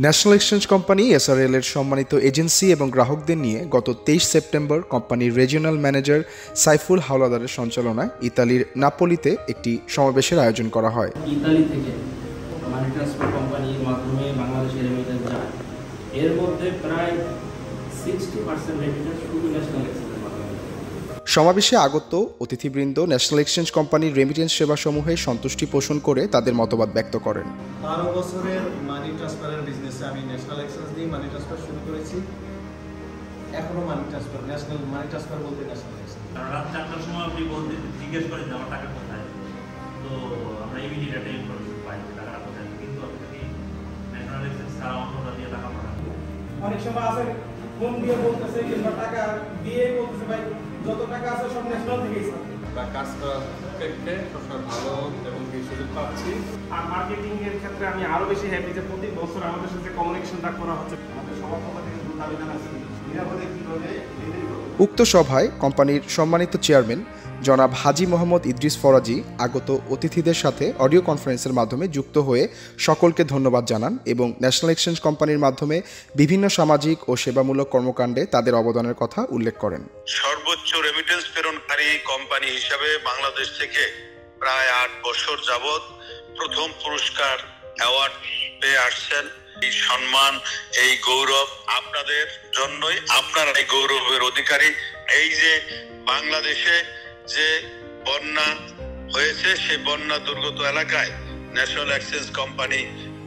National exchange company SRL এর সম্মানিত agency এবং গ্রাহকদের নিয়ে গত 23 সেপ্টেম্বর কোম্পানির রিজিওনাল ম্যানেজার সাইফুল হাওলাদারের সঞ্চালনায় ইতালির নাপোলিতে একটি সমাবেশের আয়োজন করা হয়। ইতালি থেকে মানি ট্রান্সফার কোম্পানির মাধ্যমে বাংলাদেশে রেমিটেন্স যায়, এর মধ্যে প্রায় 60% রেমিটেন্স শুধু ন্যাশনাল এক্সচেঞ্জের মাধ্যমে। সমাবেশে আগত অতিথিবৃন্দ ন্যাশনাল এক্সচেঞ্জ কোম্পানির রেমিটেন্স সেবাসমূহে সন্তুষ্টি পোষণ করে তাদের মতবাদ ব্যক্ত করেন। 12 বছরের মানি ট্রান্সফারের বিজনেসে আমি ন্যাশনাল এক্সচেঞ্জ দিয়ে মানি ট্রান্সফার শুরু করেছি। এখনো মানি ট্রান্সফার বলতে ন্যাশনাল এক্সচেঞ্জ। রাত 4টার সময় আপনি বলতে জিজ্ঞেস করেন যে আমার টাকা কোথায়, তো আমরা ইমিডিয়েট একটা ইনফরমেশন পাই টাকাটা কোথায়, কিন্তু আপনি ন্যাশনাল এক্সচেঞ্জ ছাড়া অন্যরা দিয়ে টাকা পাঠান। অনেক সময় আছে ফোন দিয়ে বলতেছে কিংবা টাকা দিয়ে বলতেছে ভাই যত টাকা আছে সব ন্যাশনাল থেকেই বা কাজ করার ক্ষেত্রে সবসময় ভালো এবং কি সুযোগ পাচ্ছি। আর মার্কেটিং এর ক্ষেত্রে আমি আরো বেশি হ্যাপি যে প্রতি বছর আমাদের সাথে কমিউনিকেশনটা করা হচ্ছে। আমাদের সবার পক্ষ থেকে দাবি জানাচ্ছি নিরাপদে কিভাবে উক্ত সভায় কোম্পানির সম্মানিত চেয়ারম্যান জনাব হাজী মোহাম্মদ ইদ্রিস ফরাজি আগত অতিথিদের সাথে অডিও কনফারেন্সের মাধ্যমে যুক্ত হয়ে সকলকে ধন্যবাদ জানান এবং ন্যাশনাল এক্সচেঞ্জ কোম্পানির মাধ্যমে বিভিন্ন সামাজিক ও সেবামূলক কর্মকাণ্ডে তাদের অবদানের কথা উল্লেখ করেন। সর্বোচ্চ রেমিটেন্স প্রেরণকারী কোম্পানি হিসাবে বাংলাদেশ থেকে প্রায় 8 বছর যাবৎ প্রথম পুরস্কার অ্যাওয়ার্ড পেয়ে আসছেন। এই সম্মান, এই গৌরব আপনাদের জন্যই, আপনারা এই গৌরবের অধিকারী। এই যে বাংলাদেশে যে বন্যা হয়েছে, সেই বন্যা দুর্গত এলাকায় ন্যাশনাল এক্সচেঞ্জ কোম্পানি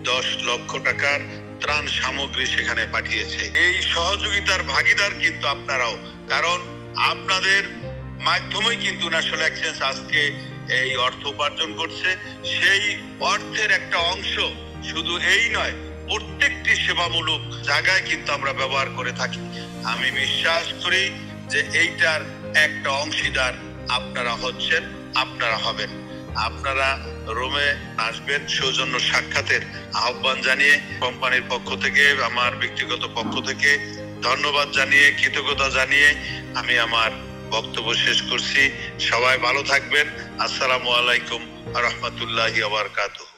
10 লক্ষ টাকার ত্রাণ সামগ্রী সেখানে পাঠিয়েছে। এই সহযোগিতার ভাগিদার কিন্তু আপনারাও, কারণ আপনাদের মাধ্যমেই কিন্তু ন্যাশনাল এক্সচেঞ্জ আজকে এই অর্থ উপার্জন করছে। সেই অর্থের একটা অংশ শুধু এই নয়, প্রত্যেকটি সেবামূলক জায়গায় কিন্তু আমরা ব্যবহার করে থাকি। আমি বিশ্বাস করি যে এইটার একটা অংশীদার আপনারা হচ্ছেন, আপনারা হবেন। আপনারা রোমে আসবেন, সৌজন্য সাক্ষাতের আহ্বান জানিয়ে কোম্পানির পক্ষ থেকে, আমার ব্যক্তিগত পক্ষ থেকে ধন্যবাদ জানিয়ে, কৃতজ্ঞতা জানিয়ে আমি আমার বক্তব্য শেষ করছি। সবাই ভালো থাকবেন। আসসালামু আলাইকুম ওয়া রাহমাতুল্লাহি ওয়া বারাকাতুহু।